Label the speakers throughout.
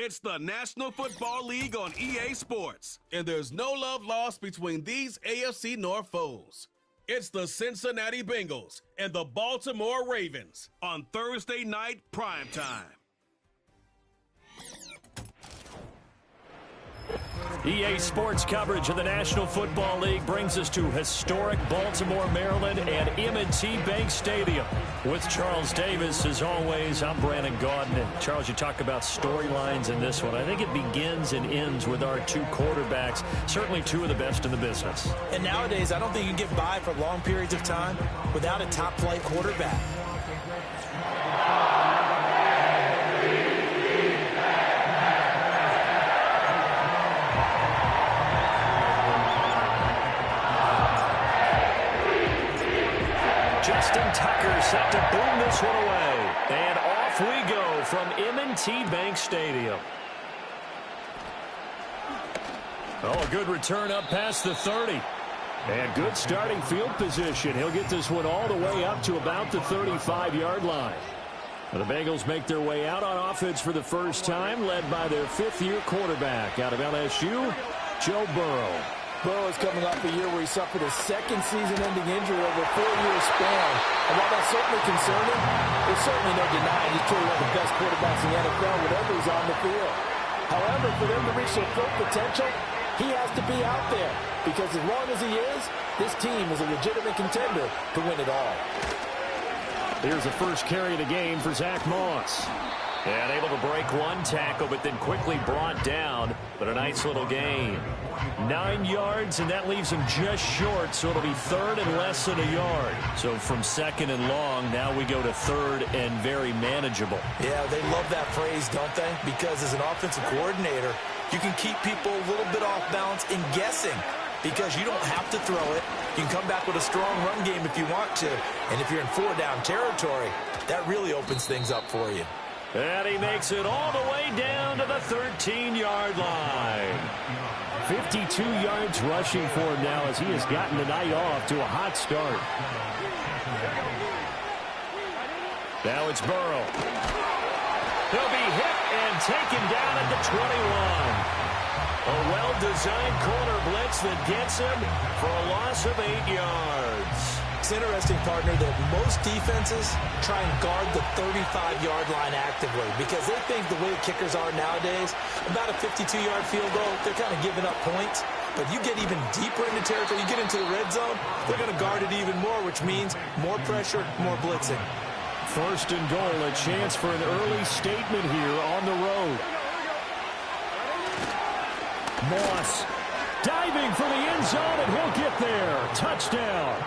Speaker 1: It's the National Football League on EA Sports, and there's no love lost between these AFC North foes. It's the Cincinnati Bengals and the Baltimore Ravens on Thursday night primetime.
Speaker 2: EA Sports coverage of the National Football League brings us to historic Baltimore, Maryland and M&T Bank Stadium. With Charles Davis, as always, I'm Brandon Gaudin. And Charles, you talk about storylines in this one. I think it begins and ends with our two quarterbacks, certainly two of the best in the business.
Speaker 3: And nowadays, I don't think you can get by for long periods of time without a top-flight quarterback.
Speaker 2: Justin Tucker set to boom this one away. And off we go from M&T Bank Stadium. Oh, a good return up past the 30. And good starting field position. He'll get this one all the way up to about the 35-yard line. The Bengals make their way out on offense for the first time, led by their fifth-year quarterback out of LSU, Joe Burrow.
Speaker 3: Burrow is coming off a year where he suffered a second season-ending injury over a 4-year span. And while that's certainly concerning, there's certainly no denying he's truly one of the best quarterbacks in the NFL whenever he's on the field. However, for them to reach their full potential, he has to be out there. Because as long as he is, this team is a legitimate contender to win it all.
Speaker 2: Here's the first carry of the game for Zach Moss. And able to break one tackle, but then quickly brought down. But a nice little gain. 9 yards, and that leaves him just short, so it'll be third and less than a yard. So from second and long, now we go to third and very manageable.
Speaker 3: Yeah, they love that phrase, don't they? Because as an offensive coordinator, you can keep people a little bit off balance and guessing. Because you don't have to throw it. You can come back with a strong run game if you want to. And if you're in 4-down territory, that really opens things up for you.
Speaker 2: And he makes it all the way down to the 13-yard line. 52 yards rushing for him now as he has gotten the night off to a hot start. Now it's Burrow. He'll be hit and taken down at the 21. A well-designed corner blitz that gets him for a loss of 8 yards.
Speaker 3: It's interesting, partner, that most defenses try and guard the 35-yard line actively because they think the way kickers are nowadays, about a 52-yard field goal, they're kind of giving up points. But you get even deeper into territory, you get into the red zone, they're going to guard it even more, which means more pressure, more blitzing.
Speaker 2: First and goal, a chance for an early statement here on the road. Moss diving for the end zone, and he'll get there. Touchdown.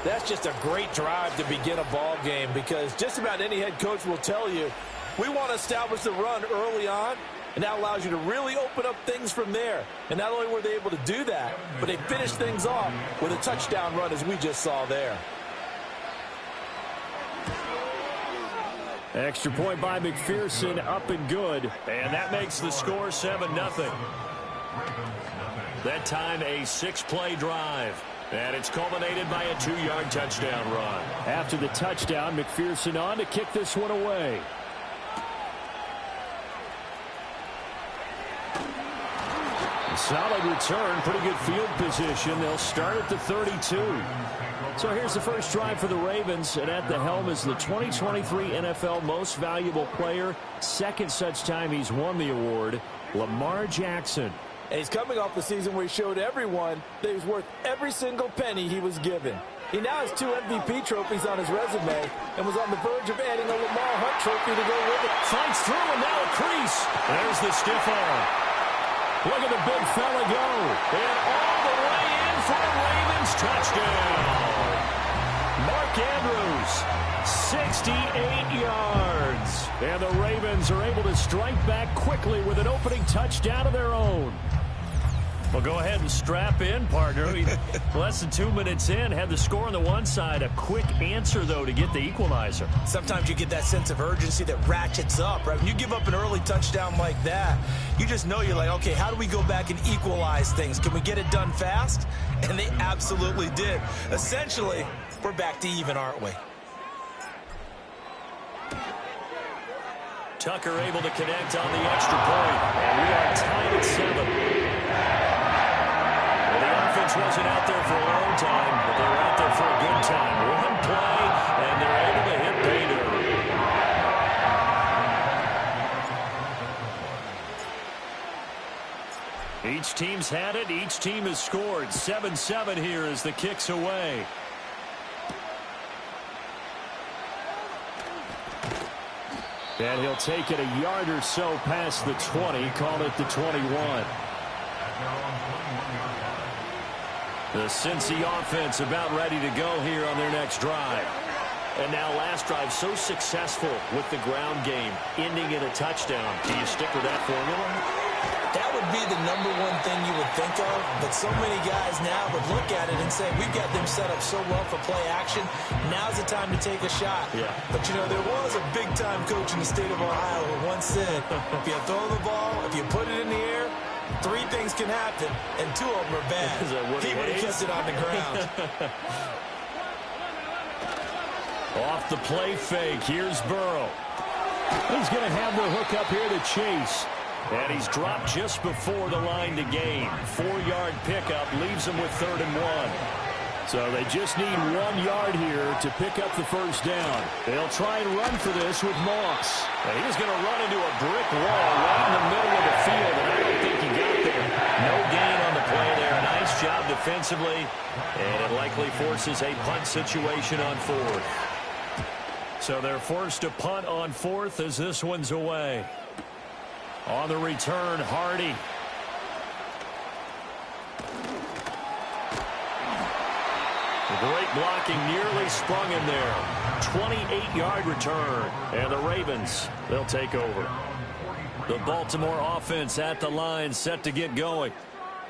Speaker 3: That's just a great drive to begin a ball game because just about any head coach will tell you, we want to establish the run early on, and that allows you to really open up things from there. And not only were they able to do that, but they finished things off with a touchdown run as we just saw there.
Speaker 2: Extra point by McPherson, up and good. And that makes the score 7-0. That time a 6-play drive. And it's culminated by a 2-yard touchdown run. After the touchdown, McPherson on to kick this one away. A solid return, pretty good field position. They'll start at the 32. So here's the first drive for the Ravens, and at the helm is the 2023 NFL Most Valuable Player. Second such time he's won the award, Lamar Jackson.
Speaker 3: And he's coming off the season where he showed everyone that he was worth every single penny he was given. He now has 2 MVP trophies on his resume and was on the verge of adding a Lamar Hunt trophy to go with it.
Speaker 2: Fights through, and now a crease. There's the stiff arm. Look at the big fella go. And all the way in for a Ravens touchdown. Mark Andrews, 68 yards. And the Ravens are able to strike back quickly with an opening touchdown of their own. Well, go ahead and strap in, partner. Less than 2 minutes in, had the score on the one side. A quick answer, though, to get the equalizer.
Speaker 3: Sometimes you get that sense of urgency that ratchets up, right? When you give up an early touchdown like that, you just know you're like, okay, how do we go back and equalize things? Can we get it done fast? And they absolutely did. Essentially, we're back to even, aren't we?
Speaker 2: Tucker able to connect on the extra point. And we are tied at 7. Well, the offense wasn't out there for a long time, but they were out there for a good time. One play, and they're able to hit pay dirt. Each team's had it. Each team has scored. 7-7 here as the kick's away. And he'll take it a yard or so past the 20. Call it the 21. The Cincy offense about ready to go here on their next drive. And now last drive so successful with the ground game, ending in a touchdown. Do you stick with that formula?
Speaker 3: That would be the number one thing you would think of, but so many guys now would look at it and say, we've got them set up so well for play action. Now's the time to take a shot.
Speaker 2: Yeah.
Speaker 3: But, you know, there was a big-time coach in the state of Ohio who once said, if you throw the ball, if you put it in the air, 3 things can happen, and 2 of them are bad. He would have kept it on the ground.
Speaker 2: Off the play fake, here's Burrow. He's going to have the hook up here to Chase. And he's dropped just before the line to gain. 4-yard pickup leaves him with 3rd and 1. So they just need 1 yard here to pick up the first down. They'll try and run for this with Moss. And he's going to run into a brick wall right in the middle of the field, and I don't think he got there. No gain on the play there. Nice job defensively, and it likely forces a punt situation on 4th. So they're forced to punt on 4th as this one's away. On the return, Hardy. Great blocking, nearly sprung him there. 28-yard return. And the Ravens, they'll take over. The Baltimore offense at the line, set to get going.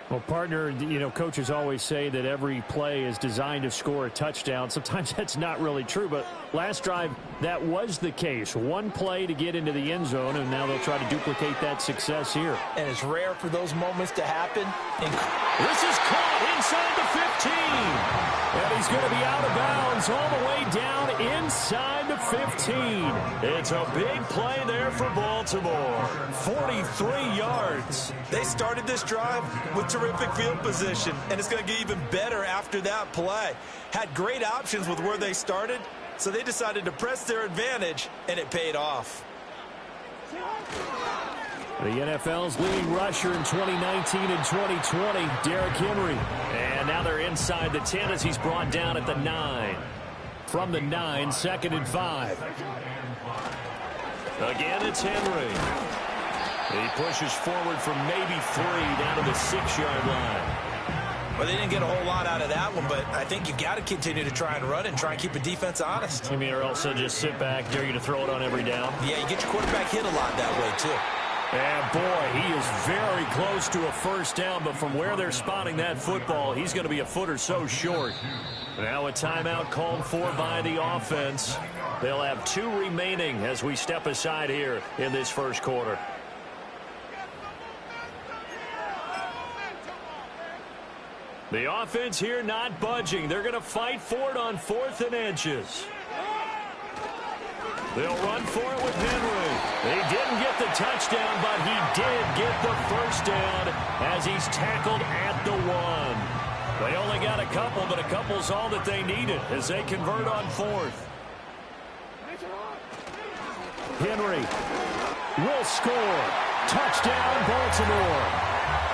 Speaker 4: Well, partner, you know, coaches always say that every play is designed to score a touchdown. Sometimes that's not really true, but last drive, that was the case. 1 play to get into the end zone, and now they'll try to duplicate that success here.
Speaker 3: And it's rare for those moments to happen.
Speaker 2: This is caught inside the 15. And he's going to be out of bounds all the way down inside the 15. It's a big play there for Baltimore. 43 yards.
Speaker 3: They started this drive with terrific field position, and it's going to get even better after that play. Had great options with where they started, so they decided to press their advantage, and it paid off.
Speaker 4: The NFL's leading rusher in 2019 and 2020, Derrick Henry.
Speaker 2: And now they're inside the 10 as he's brought down at the 9.
Speaker 4: From the 9, 2nd and 5.
Speaker 2: Again, it's Henry. He pushes forward from maybe 3 down to the 6-yard line.
Speaker 3: Well, they didn't get a whole lot out of that one, but I think you got to continue to try and run and try and keep the defense honest.
Speaker 2: I mean, or also just sit back, dare you to throw it on every down.
Speaker 3: Yeah, you get your quarterback hit a lot that way, too.
Speaker 2: And, boy, he is very close to a first down, but from where they're spotting that football, he's going to be a foot or so short. Now a timeout called for by the offense. They'll have 2 remaining as we step aside here in this first quarter. The offense here not budging. They're going to fight for it on 4th and inches. They'll run for it with Henry. They didn't get the touchdown, but he did get the first down as he's tackled at the 1. They only got a couple, but a couple's all that they needed as they convert on 4th.
Speaker 4: Henry will score. Touchdown, Baltimore.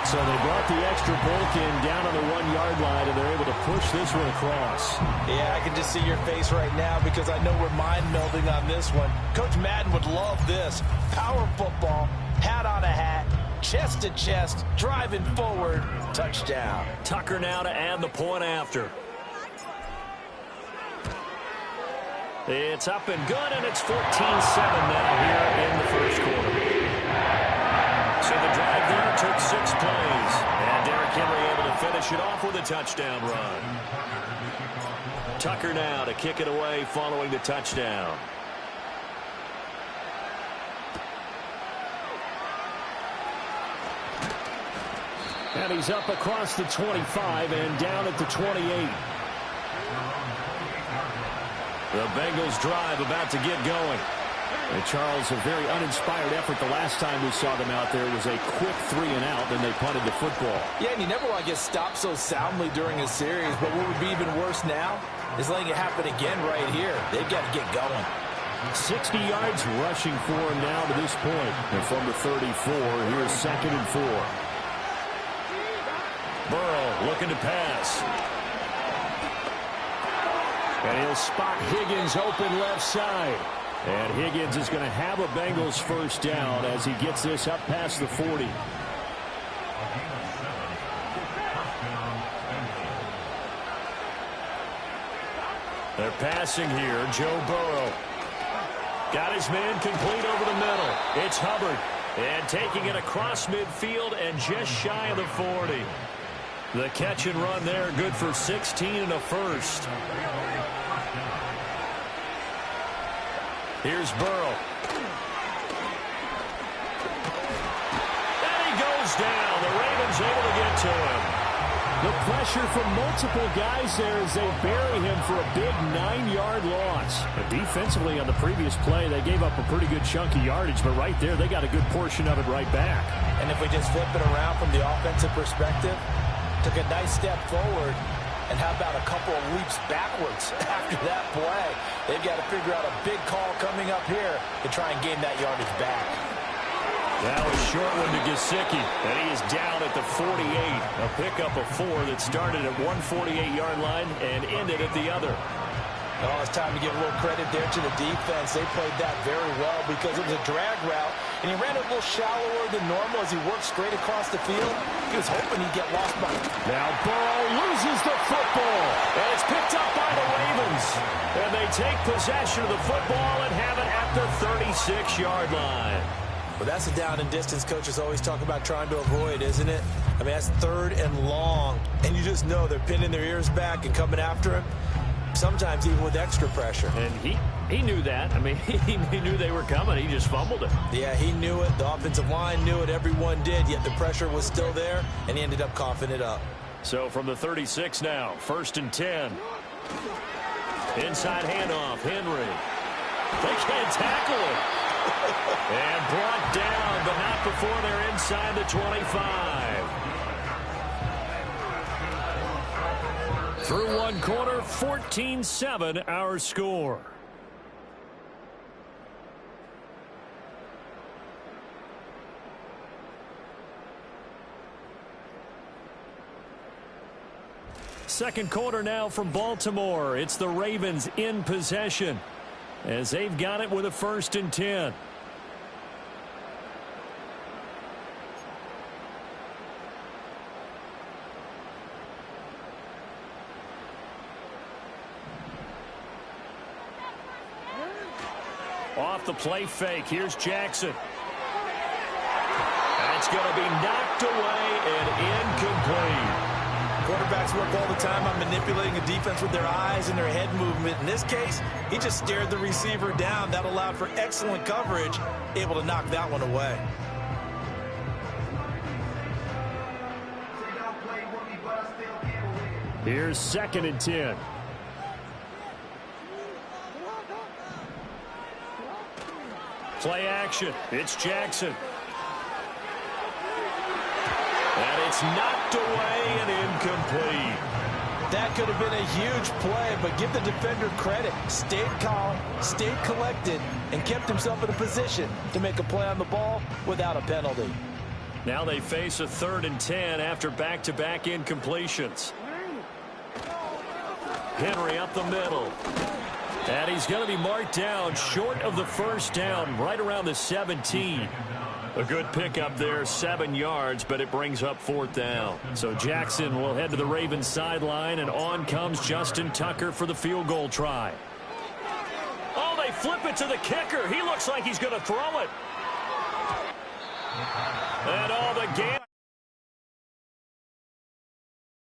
Speaker 4: So they brought the extra bulk in down on the 1-yard line, and they're able to push this one across.
Speaker 3: Yeah, I can just see your face right now because I know we're mind-melding on this one. Coach Madden would love this. Power football, hat on a hat, chest to chest, driving forward, touchdown.
Speaker 2: Tucker now to add the point after. It's up and good, and it's 14-7 now here in the first quarter. So the drive there took 6 plays. And Derrick Henry able to finish it off with a touchdown run. Tucker now to kick it away following the touchdown.
Speaker 4: And he's up across the 25 and down at the 28.
Speaker 2: The Bengals drive about to get going.
Speaker 4: And Charles, a very uninspired effort the last time we saw them out there. It was a quick 3-and-out, then they punted the football.
Speaker 3: Yeah, and you never want to get stopped so soundly during a series, but what would be even worse now is letting it happen again right here. They've got to get going.
Speaker 4: 60 yards rushing for him now to this point. And from the 34, here's 2nd and 4. Burrow looking to pass. And he'll spot Higgins open left side. And Higgins is going to have a Bengals first down as he gets this up past the 40. They're passing here. Joe Burrow. Got his man complete over the middle. It's Hubbard. And taking it across midfield and just shy of the 40. The catch and run there, good for 16 and a first. Here's Burrow. And he goes down. The Ravens able to get to him. The pressure from multiple guys there as they bury him for a big 9-yard loss. But defensively on the previous play, they gave up a pretty good chunk of yardage, but right there, they got a good portion of it right back.
Speaker 3: And if we just flip it around from the offensive perspective, took a nice step forward, and how about a couple of leaps backwards after that play? They've got to figure out a big call coming up here to try and gain that yardage back.
Speaker 4: That was short one to Gesicki, and he is down at the 48. A pickup of 4 that started at one 48-yard line and ended at the other.
Speaker 3: Oh, it's time to give a little credit there to the defense. They played that very well because it was a drag route, and he ran it a little shallower than normal as he worked straight across the field. He was hoping he'd get lost by it.
Speaker 4: Now Burrow loses the football, and it's picked up by the Ravens. And they take possession of the football and have it at the 36-yard line.
Speaker 3: Well, that's a down and distance coaches always talk about trying to avoid, isn't it? I mean, that's 3rd and long, and you just know they're pinning their ears back and coming after him, sometimes even with extra pressure.
Speaker 4: And he knew that. I mean, he knew they were coming. He just fumbled it.
Speaker 3: Yeah, he knew it. The offensive line knew it. Everyone did, yet the pressure was still there, and he ended up coughing it up.
Speaker 4: So from the 36 now, 1st and 10. Inside handoff, Henry. They can't tackle him. And brought down, but not before they're inside the 25. Through one quarter, 14-7 our score. Second quarter now from Baltimore. It's the Ravens in possession as they've got it with a 1st and 10. Off the play fake. Here's Jackson. That's going to be knocked away and incomplete.
Speaker 3: Quarterbacks work all the time on manipulating a defense with their eyes and their head movement. In this case, he just stared the receiver down. That allowed for excellent coverage, able to knock that one away.
Speaker 4: Here's 2nd and 10. Play action. It's Jackson. And it's knocked away and incomplete.
Speaker 3: That could have been a huge play, but give the defender credit. Stayed calm, stayed collected, and kept himself in a position to make a play on the ball without a penalty.
Speaker 4: Now they face a 3rd and 10 after back-to-back incompletions. Henry up the middle. And he's going to be marked down short of the first down, right around the 17. A good pickup there, 7 yards, but it brings up 4th down. So Jackson will head to the Ravens sideline, and on comes Justin Tucker for the field goal try. Oh, they flip it to the kicker. He looks like he's going to throw it. And all the game.